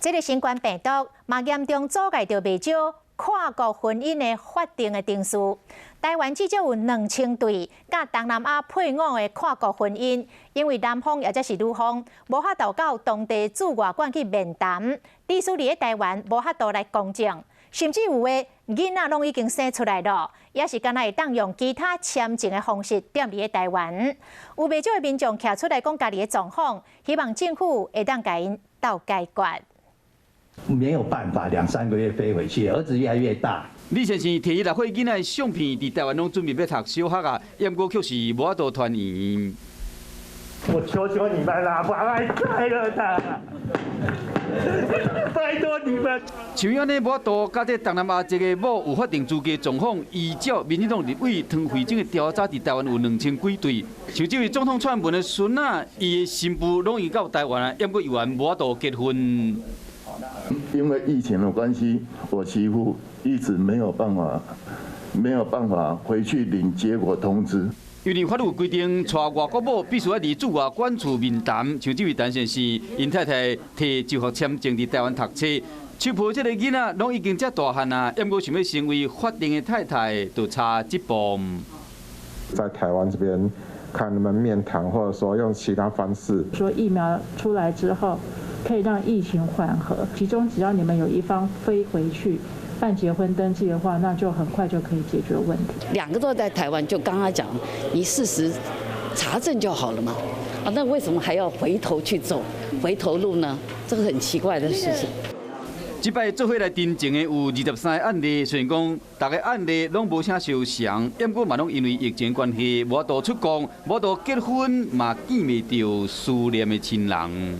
这个新冠病毒嘛严重阻碍着未少跨国婚姻的法定的定数。台湾至少有2000对甲东南亚配偶的跨国婚姻，因为男方或者是女方无法度到当地驻外馆去面谈，致使伫台湾无法度来公证，甚至有的囡仔拢已经生出来了，也是敢若会当用其他签证的方式踮伫台湾。有未少的民众徛出来讲家己的状况，希望政府会当甲因斗解决。 没有办法，2、3个月飞回去，儿子越来越大。李先生摕起6岁囡仔的相片，伫台湾拢准备要读小学啊，不过却是无法度团圆。我求求你们啦，不爱再了啦！拜托你们。像安尼无法度，甲这东南亚一个某有法定资格状况，依照民进党立委汤惠正的调查，伫台湾有2000几对。像这位总统串门的孙啊，伊的新妇拢已到台湾啊，不过依然无法度结婚。 因为疫情的关系，我媳妇一直没有办法回去领结果通知。因为法律规定，娶外国某必须要伫驻外管处面谈。像这位陈先生，因太太摕就学签证伫台湾读册，手抱这个囡仔拢已经遮大汉啊，不过想要成为法定的太太，就差一步。在台湾这边看能不能面谈，或者说用其他方式。说疫苗出来之后。 可以让疫情缓和，其中只要你们有一方飞回去办结婚登记的话，那就很快就可以解决问题。2个都在台湾，就刚刚讲，你事实查证就好了嘛。啊，那为什么还要回头去走回头路呢？这个很奇怪的事情。这摆做伙来တင်證的有23個案例，雖然講大個案例攏無啥相像，不過嘛攏因為疫情關係，無法度出國，無法度結婚，嘛見袂到思念的親人。